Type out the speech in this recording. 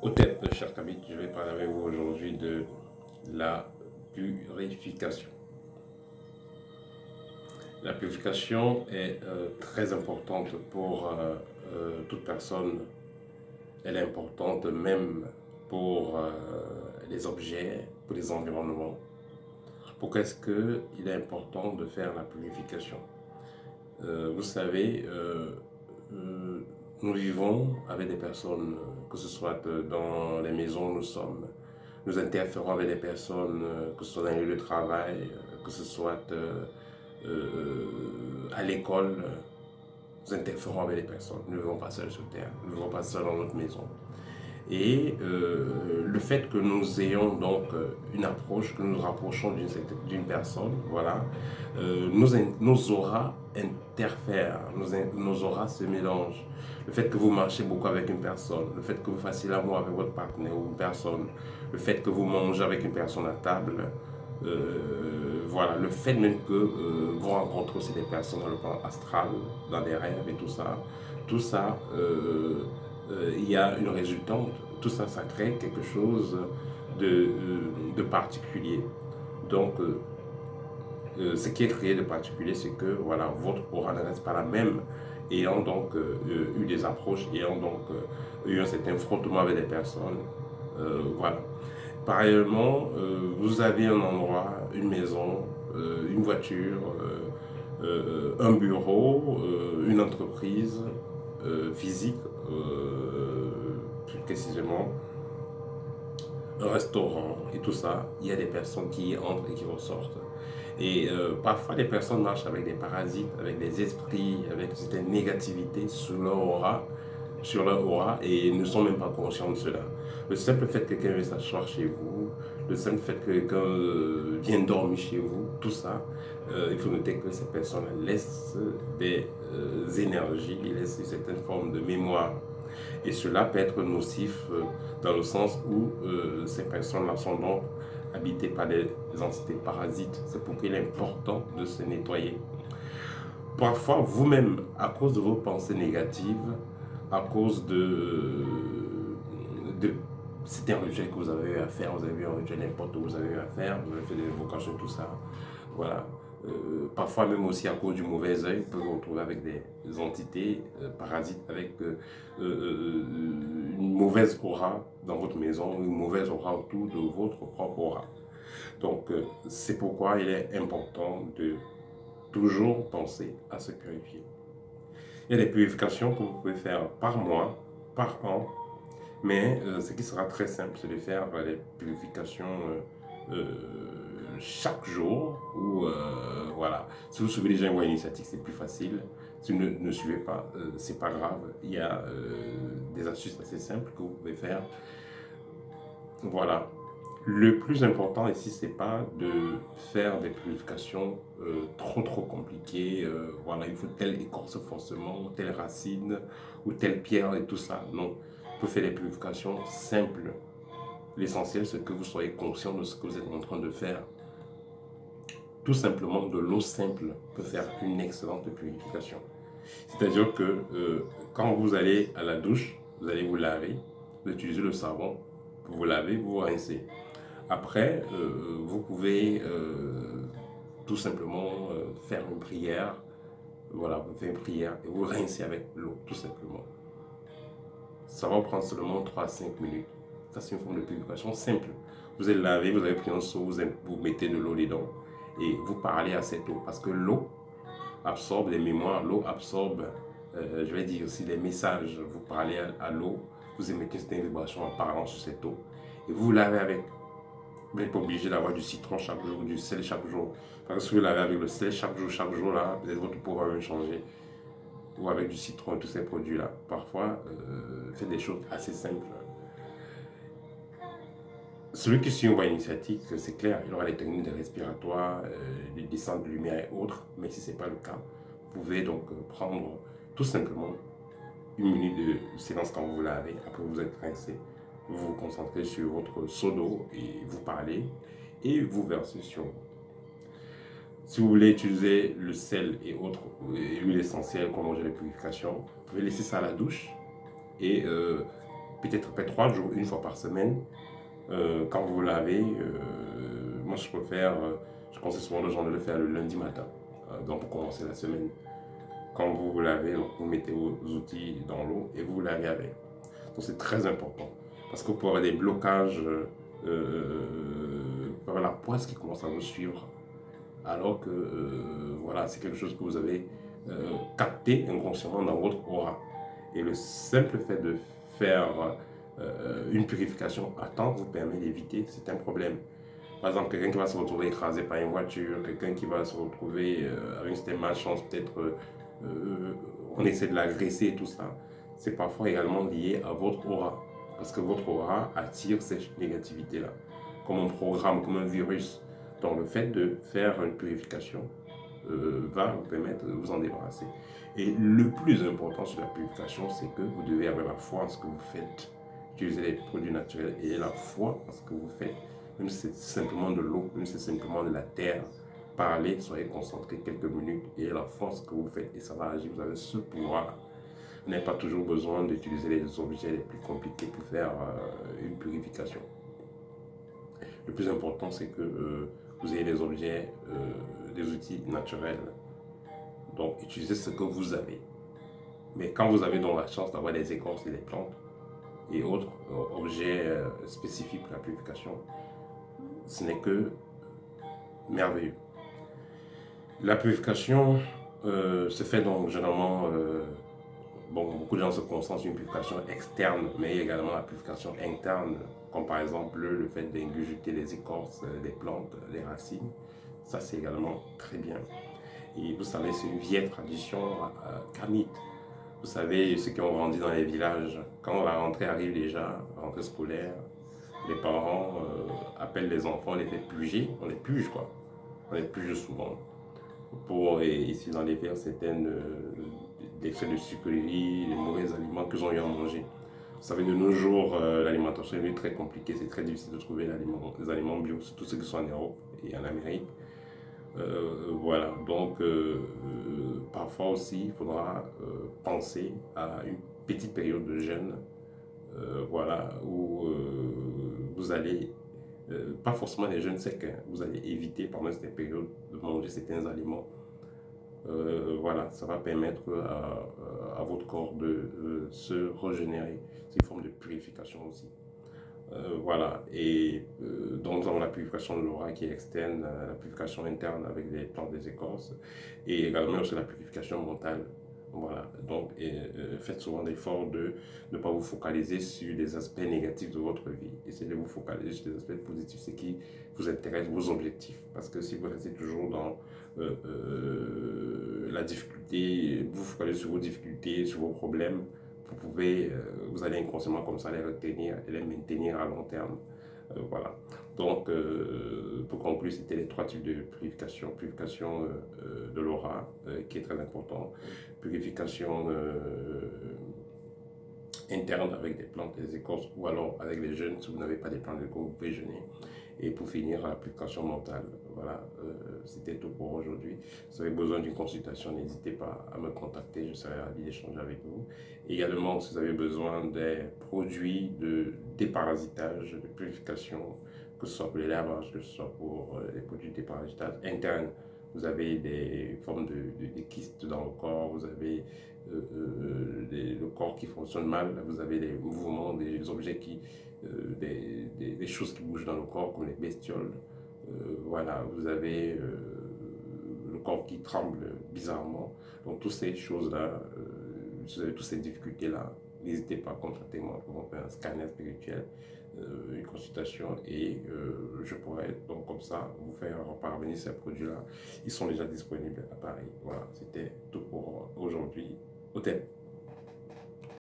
Au tête, chers amis, je vais parler avec vous aujourd'hui de la purification. La purification est très importante pour toute personne. Elle est importante même pour les objets, pour les environnements. Pourquoi est-ce qu'il est important de faire la purification? Vous savez, nous vivons avec des personnes, que ce soit dans les maisons où nous sommes, nous interférons avec des personnes, que ce soit dans les lieux de travail, que ce soit à l'école, nous interférons avec des personnes. Nous ne vivons pas seuls sur Terre, nous ne vivons pas seuls dans notre maison. Et le fait que nous ayons donc une approche, que nous nous rapprochons d'une personne, voilà, nos auras interfèrent, nos auras se mélangent. Le fait que vous marchez beaucoup avec une personne, le fait que vous fassiez l'amour avec votre partenaire ou une personne, le fait que vous mangez avec une personne à table, voilà, le fait même que vous rencontrez aussi des personnes dans le plan astral, dans des rêves et tout ça, il y a une résultante. Tout ça, ça crée quelque chose de particulier. Donc, ce qui est créé de particulier, c'est que voilà, votre aura ne reste pas la même, ayant donc eu des approches, ayant donc eu un certain frottement avec des personnes. Voilà. Pareillement, vous avez un endroit, une maison, une voiture, un bureau, une entreprise physique, plus précisément, un restaurant et tout ça. Il y a des personnes qui y entrent et qui ressortent. Et parfois, les personnes marchent avec des parasites, avec des esprits, avec cette négativité sur leur aura et ne sont même pas conscients de cela. Le simple fait que quelqu'un vienne s'asseoir chez vous, le simple fait que quelqu'un vienne dormir chez vous, tout ça, il faut noter que ces personnes laissent des énergies, laissent une certaine forme de mémoire. Et cela peut être nocif dans le sens où ces personnes-là sont donc habitées par des entités parasites. C'est pourquoi il est important de se nettoyer. Parfois, vous-même, à cause de vos pensées négatives, à cause de c'était un rituel que vous avez eu à faire, vous avez eu un rituel n'importe où vous avez eu à faire, vous avez fait des invocations, tout ça. Voilà. Parfois même aussi à cause du mauvais œil, vous pouvez vous retrouver avec des entités parasites, avec une mauvaise aura dans votre maison, une mauvaise aura autour de votre propre aura. Donc c'est pourquoi il est important de toujours penser à se purifier. Il y a des purifications que vous pouvez faire par mois, par an, mais ce qui sera très simple, c'est de faire les purifications chaque jour. Ou voilà. Si vous suivez déjà une voie initiatique, c'est plus facile. Si vous ne suivez pas, c'est pas grave. Il y a des astuces assez simples que vous pouvez faire. Voilà. Le plus important ici, c'est pas de faire des purifications trop compliquées. Voilà, il faut telle écorce forcément, telle racine ou telle pierre et tout ça. Non, vous pouvez faire des purifications simples. L'essentiel, c'est que vous soyez conscient de ce que vous êtes en train de faire. Tout simplement, de l'eau simple peut faire une excellente purification. C'est-à-dire que quand vous allez à la douche, vous allez vous laver, vous utilisez le savon, pour vous laver, vous rincez. Après, vous pouvez tout simplement faire une prière. Voilà, vous faites une prière et vous rincez avec l'eau, tout simplement. Ça va prendre seulement 3 à 5 minutes. Ça, c'est une forme de purification simple. Vous êtes lavé, vous avez pris un seau, vous mettez de l'eau dedans et vous parlez à cette eau. Parce que l'eau absorbe les mémoires, l'eau absorbe, je vais dire aussi, les messages. Vous parlez à l'eau, vous émettez cette vibration en parlant sur cette eau et vous lavez avec. Vous n'êtes pas obligé d'avoir du citron chaque jour, du sel chaque jour. Parce que si vous lavez avec le sel chaque jour, là, peut-être votre peau va même changer. Ou avec du citron et tous ces produits-là. Parfois, faites des choses assez simples. Celui qui suit une voie initiatique, c'est clair, il aura les techniques de respiratoire, des descentes de lumière et autres. Mais si ce n'est pas le cas, vous pouvez donc prendre tout simplement une minute de silence quand vous vous lavez. Après, vous êtes rincé. Vous vous concentrez sur votre seau d'eau et vous parlez et vous versez sur vous. Si vous voulez utiliser le sel et autres huiles essentielles comme manger les purifications, vous pouvez laisser ça à la douche et peut-être 3 jours, une fois par semaine. Quand vous vous lavez, moi je conseille souvent aux gens de le faire le lundi matin, donc pour commencer la semaine. Quand vous vous lavez, donc vous mettez vos outils dans l'eau et vous vous lavez avec. Donc c'est très important parce que vous pouvez avoir des blocages, par la poisse qui commence à vous suivre, alors que voilà, c'est quelque chose que vous avez capté inconsciemment dans votre aura. Et le simple fait de faire une purification à temps vous permet d'éviter certains problèmes. Par exemple, quelqu'un qui va se retrouver écrasé par une voiture, quelqu'un qui va se retrouver avec une certaine malchance, peut-être on essaie de l'agresser et tout ça, c'est parfois également lié à votre aura. Parce que votre aura attire cette négativité-là, comme un programme, comme un virus. Donc le fait de faire une purification va vous permettre de vous en débarrasser. Et le plus important sur la purification, c'est que vous devez avoir la foi en ce que vous faites. Utiliser les produits naturels et la foi en ce que vous faites. Même si c'est simplement de l'eau, même si c'est simplement de la terre, parlez, soyez concentrés quelques minutes et la foi en ce que vous faites et ça va agir. Vous avez ce pouvoir. Vous n'avez pas toujours besoin d'utiliser les objets les plus compliqués pour faire une purification. Le plus important, c'est que vous ayez des objets, des outils naturels. Donc, utilisez ce que vous avez. Mais quand vous avez donc la chance d'avoir des écorces et des plantes et autres objets spécifiques pour la purification, ce n'est que merveilleux. La purification se fait donc généralement, beaucoup de gens se concentrent sur une purification externe, mais il y a également la purification interne, comme par exemple le fait d'ingurgiter les écorces des plantes, des racines. Ça, c'est également très bien. Et vous savez, c'est une vieille tradition kamite. Vous savez, ceux qui ont grandi dans les villages, quand la rentrée arrive déjà, la rentrée scolaire, les parents appellent les enfants, on les fait puger, on les puge quoi. On les puge souvent. Pour ici dans les verres, certaines excès de sucreries, les mauvais aliments qu'ils ont eu à manger. Vous savez, de nos jours, l'alimentation est très compliquée, c'est très difficile de trouver des aliments bio, surtout ceux qui sont en Europe et en Amérique. Voilà, donc parfois aussi, il faudra penser à une petite période de jeûne, voilà, où vous allez, pas forcément des jeûnes secs, hein, vous allez éviter pendant cette période de manger certains aliments. Voilà, ça va permettre à votre corps de se régénérer. C'est une forme de purification aussi. Voilà, et donc nous avons la purification de l'aura qui est externe, la purification interne avec les plantes des écorces, et également aussi la purification mentale. Voilà, donc faites souvent l'effort de ne pas vous focaliser sur les aspects négatifs de votre vie. Essayez de vous focaliser sur les aspects positifs, ce qui vous intéresse, vos objectifs. Parce que si vous restez toujours dans la difficulté, vous focalisez sur vos difficultés, sur vos problèmes, vous allez inconsciemment comme ça les retenir et les maintenir à long terme. Voilà. Donc, pour conclure, c'était les 3 types de purification. Purification de l'aura, qui est très important. Purification interne avec des plantes et des écorces, ou alors avec des jeûnes. Si vous n'avez pas des plantes et des écorces, vous pouvez jeûner. Et pour finir, la purification mentale. Voilà, c'était tout pour aujourd'hui. Si vous avez besoin d'une consultation, n'hésitez pas à me contacter, je serai ravi d'échanger avec vous. Également, si vous avez besoin des produits de déparasitage, de purification, que ce soit pour les lavages, que ce soit pour les produits de déparasitage interne, vous avez des formes de kystes dans le corps, vous avez le corps qui fonctionne mal, vous avez des mouvements, des objets des choses qui bougent dans le corps, comme les bestioles. Voilà, vous avez le corps qui tremble bizarrement. Donc, toutes ces choses-là, vous avez toutes ces difficultés-là, n'hésitez pas à contacter moi pour faire un scanner spirituel, une consultation, et je pourrais donc comme ça vous faire parvenir ces produits-là. Ils sont déjà disponibles à Paris. Voilà, c'était tout pour aujourd'hui. Au thème.